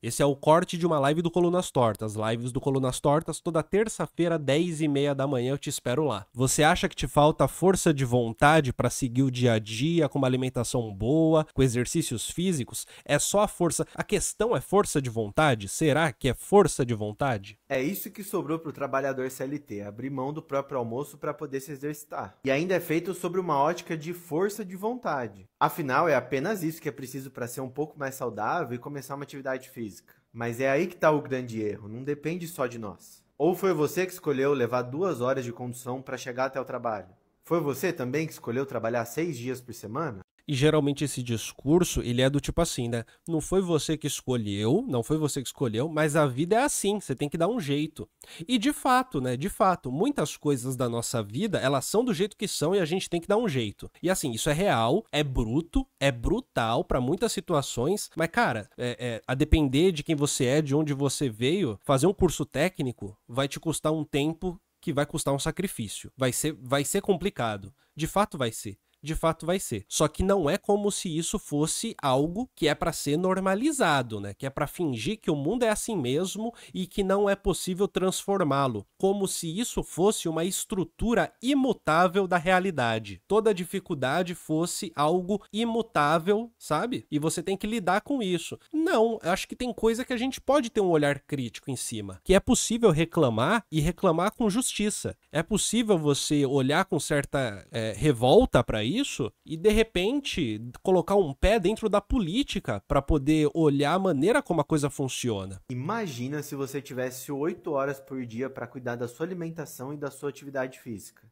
Esse é o corte de uma live do Colunas Tortas. Lives do Colunas Tortas, toda terça-feira, 10h30 da manhã, eu te espero lá. Você acha que te falta força de vontade para seguir o dia a dia, com uma alimentação boa, com exercícios físicos? É só a força. A questão é força de vontade? Será que é força de vontade? É isso que sobrou para o trabalhador CLT, abrir mão do próprio almoço para poder se exercitar. E ainda é feito sobre uma ótica de força de vontade. Afinal, é apenas isso que é preciso para ser um pouco mais saudável e começar uma atividade física. Mas é aí que está o grande erro, não depende só de nós. Ou foi você que escolheu levar 2 horas de condução para chegar até o trabalho? Foi você também que escolheu trabalhar 6 dias por semana? E geralmente esse discurso, ele é do tipo assim, né? Não foi você que escolheu, não foi você que escolheu, mas a vida é assim, você tem que dar um jeito. E de fato, né? De fato, muitas coisas da nossa vida, elas são do jeito que são e a gente tem que dar um jeito. E assim, isso é real, é bruto, é brutal pra muitas situações, mas cara, a depender de quem você é, de onde você veio, fazer um curso técnico vai te custar um tempo que vai custar um sacrifício. Vai ser complicado. De fato vai ser. De fato vai ser. Só que não é como se isso fosse algo que é para ser normalizado, né? Que é para fingir que o mundo é assim mesmo e que não é possível transformá-lo, como se isso fosse uma estrutura imutável da realidade. Toda dificuldade fosse algo imutável, sabe? E você tem que lidar com isso. Não, eu acho que tem coisa que a gente pode ter um olhar crítico em cima, que é possível reclamar e reclamar com justiça. É possível você olhar com certa revolta para isso e de repente colocar um pé dentro da política para poder olhar a maneira como a coisa funciona. Imagina se você tivesse 8 horas por dia para cuidar da sua alimentação e da sua atividade física.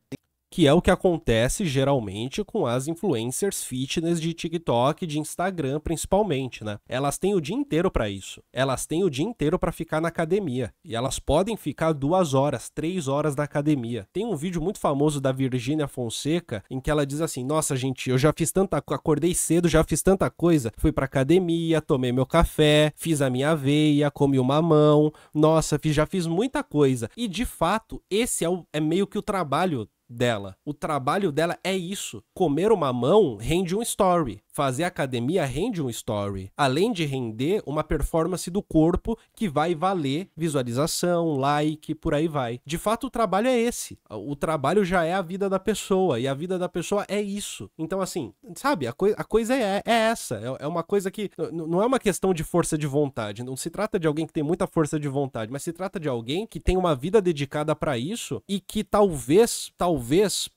Que é o que acontece geralmente com as influencers fitness de TikTok, de Instagram principalmente, né? Elas têm o dia inteiro para isso. Elas têm o dia inteiro para ficar na academia. E elas podem ficar 2 horas, 3 horas na academia. Tem um vídeo muito famoso da Virgínia Fonseca em que ela diz assim: nossa, gente, eu já fiz tanta coisa, acordei cedo, já fiz tanta coisa. Fui pra academia, tomei meu café, fiz a minha aveia, comi o mamão. Nossa, já fiz muita coisa. E de fato, esse é meio que o trabalho dela. O trabalho dela é isso. Comer uma mão rende um story. Fazer academia rende um story. Além de render uma performance do corpo que vai valer visualização, like, por aí vai. De fato, o trabalho é esse. O trabalho já é a vida da pessoa. E a vida da pessoa é isso. Então, assim, sabe? A coisa é essa. É uma coisa que não é uma questão de força de vontade. Não se trata de alguém que tem muita força de vontade, mas se trata de alguém que tem uma vida dedicada para isso e que talvez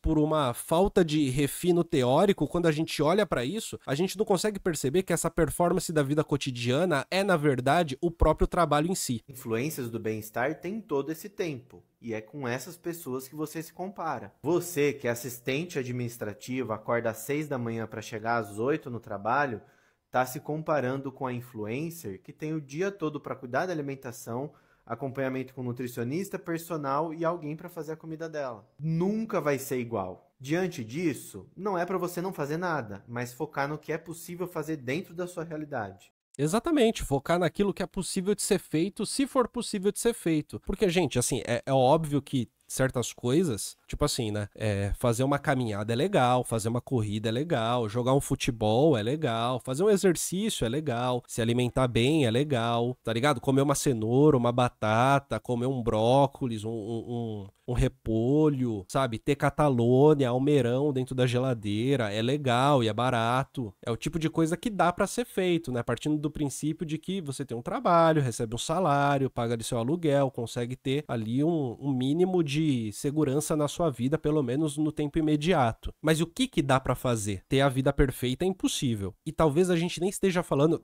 por uma falta de refino teórico, quando a gente olha para isso, a gente não consegue perceber que essa performance da vida cotidiana é, na verdade, o próprio trabalho em si. Influências do bem-estar têm todo esse tempo. E é com essas pessoas que você se compara. Você, que é assistente administrativo, acorda às 6 da manhã para chegar às 8 no trabalho, está se comparando com a influencer que tem o dia todo para cuidar da alimentação, acompanhamento com nutricionista, personal e alguém para fazer a comida dela. Nunca vai ser igual. Diante disso, não é para você não fazer nada, mas focar no que é possível fazer dentro da sua realidade. Exatamente, focar naquilo que é possível de ser feito, se for possível de ser feito. Porque, gente, assim, é óbvio que certas coisas, tipo assim, né? Fazer uma caminhada é legal, fazer uma corrida é legal, jogar um futebol é legal, fazer um exercício é legal, se alimentar bem é legal, tá ligado? Comer uma cenoura, uma batata, comer um brócolis, um repolho, sabe? Ter Catalônia, almeirão dentro da geladeira é legal e é barato. É o tipo de coisa que dá pra ser feito, né? Partindo do princípio de que você tem um trabalho, recebe um salário, paga ali seu aluguel, consegue ter ali um mínimo de segurança na sua vida, pelo menos no tempo imediato. Mas o que dá pra fazer? Ter a vida perfeita é impossível. E talvez a gente nem esteja falando...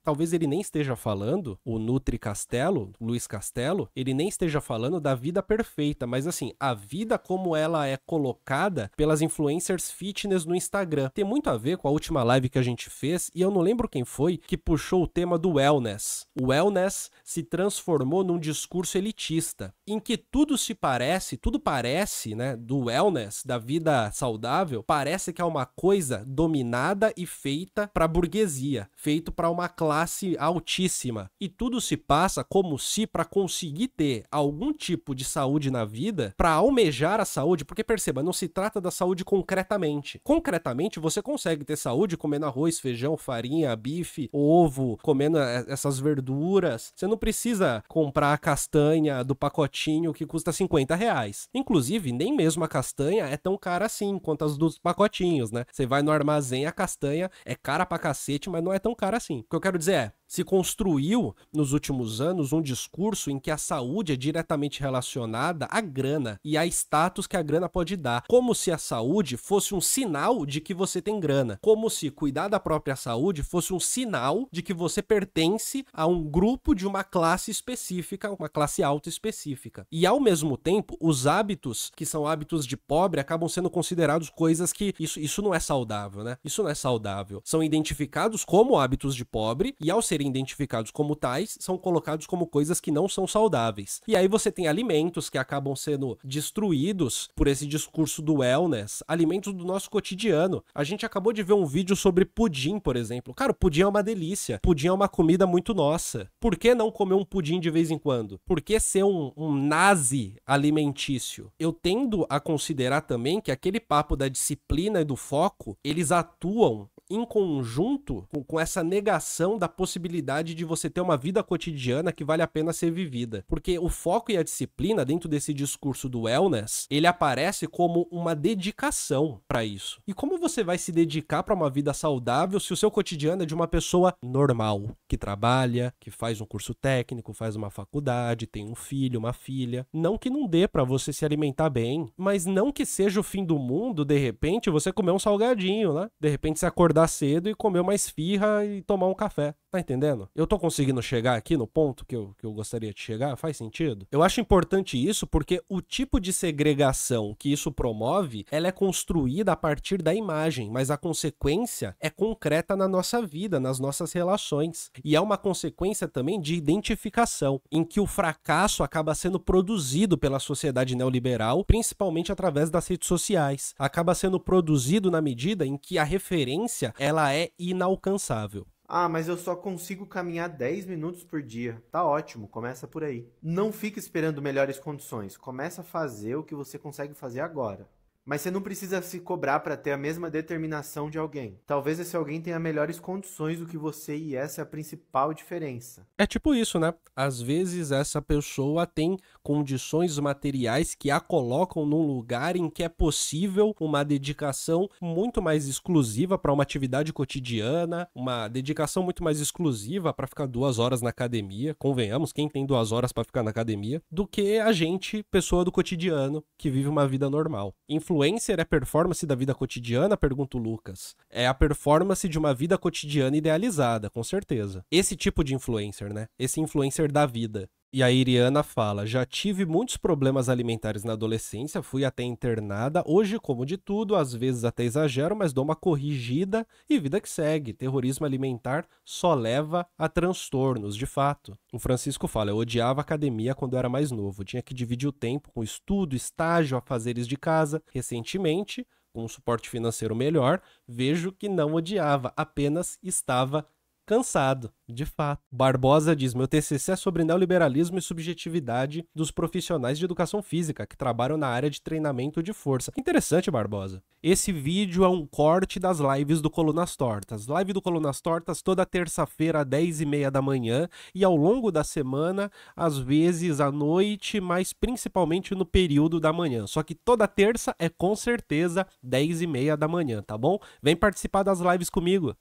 Talvez ele nem esteja falando, o Nutri Castelo, Luiz Castelo, ele nem esteja falando da vida perfeita, mas assim, a vida como ela é colocada pelas influencers fitness no Instagram. Tem muito a ver com a última live que a gente fez, e eu não lembro quem foi que puxou o tema do wellness. O wellness se transformou num discurso elitista, em que tudo se parece tudo parece, né, do wellness, da vida saudável, parece que é uma coisa dominada e feita para a burguesia, feito para uma classe altíssima. E tudo se passa como se, para conseguir ter algum tipo de saúde na vida, para almejar a saúde, porque perceba, não se trata da saúde concretamente. Concretamente, você consegue ter saúde comendo arroz, feijão, farinha, bife, ovo, comendo essas verduras. Você não precisa comprar a castanha do pacotinho que custa R$50. Inclusive, nem mesmo a castanha é tão cara assim quanto as dos pacotinhos, né? Você vai no armazém, a castanha é cara pra cacete, mas não é tão cara assim. O que eu quero dizer é, se construiu nos últimos anos um discurso em que a saúde é diretamente relacionada à grana e a status que a grana pode dar, como se a saúde fosse um sinal de que você tem grana, como se cuidar da própria saúde fosse um sinal de que você pertence a um grupo de uma classe específica, uma classe alta específica. E ao mesmo tempo, os hábitos que são hábitos de pobre acabam sendo considerados coisas que isso não é saudável, né? Isso não é saudável. São identificados como hábitos de pobre e ao serem identificados como tais, são colocados como coisas que não são saudáveis. E aí você tem alimentos que acabam sendo destruídos por esse discurso do wellness, alimentos do nosso cotidiano. A gente acabou de ver um vídeo sobre pudim, por exemplo. Cara, o pudim é uma delícia. Pudim é uma comida muito nossa. Por que não comer um pudim de vez em quando? Por que ser um nazi alimentício? Eu tendo a considerar também que aquele papo da disciplina e do foco, eles atuam em conjunto com essa negação da possibilidade de você ter uma vida cotidiana que vale a pena ser vivida. Porque o foco e a disciplina, dentro desse discurso do wellness, ele aparece como uma dedicação para isso. E como você vai se dedicar para uma vida saudável se o seu cotidiano é de uma pessoa normal, que trabalha, que faz um curso técnico, faz uma faculdade, tem um filho, uma filha? Não que não dê para você se alimentar bem, mas não que seja o fim do mundo, de repente, você comer um salgadinho, né? De repente, você acordar cedo e comer uma esfirra e tomar um café. Tá entendendo? Eu tô conseguindo chegar aqui no ponto que eu gostaria de chegar? Faz sentido? Eu acho importante isso porque o tipo de segregação que isso promove, ela é construída a partir da imagem, mas a consequência é concreta na nossa vida, nas nossas relações. E é uma consequência também de identificação, em que o fracasso acaba sendo produzido pela sociedade neoliberal, principalmente através das redes sociais. Acaba sendo produzido na medida em que a referência, ela é inalcançável. Ah, mas eu só consigo caminhar 10 minutos por dia. Tá ótimo, começa por aí. Não fica esperando melhores condições, começa a fazer o que você consegue fazer agora. Mas você não precisa se cobrar para ter a mesma determinação de alguém. Talvez esse alguém tenha melhores condições do que você e essa é a principal diferença. É tipo isso, né? Às vezes essa pessoa tem condições materiais que a colocam num lugar em que é possível uma dedicação muito mais exclusiva para uma atividade cotidiana, uma dedicação muito mais exclusiva para ficar 2 horas na academia, convenhamos, quem tem 2 horas para ficar na academia, do que a gente, pessoa do cotidiano, que vive uma vida normal. Influencer é performance da vida cotidiana? Pergunta o Lucas. É a performance de uma vida cotidiana idealizada, com certeza. Esse tipo de influencer, né? Esse influencer da vida. E a Iriana fala, já tive muitos problemas alimentares na adolescência, fui até internada, hoje como de tudo, às vezes até exagero, mas dou uma corrigida e vida que segue. Terrorismo alimentar só leva a transtornos, de fato. O Francisco fala, eu odiava academia quando eu era mais novo, tinha que dividir o tempo com estudo, estágio, afazeres de casa. Recentemente, com um suporte financeiro melhor, vejo que não odiava, apenas estava cansado, de fato. Barbosa diz, meu TCC é sobre neoliberalismo e subjetividade dos profissionais de educação física que trabalham na área de treinamento de força. Interessante, Barbosa. Esse vídeo é um corte das lives do Colunas Tortas. Live do Colunas Tortas toda terça-feira, às 10h30 da manhã e ao longo da semana, às vezes à noite, mas principalmente no período da manhã. Só que toda terça é com certeza 10h30 da manhã, tá bom? Vem participar das lives comigo.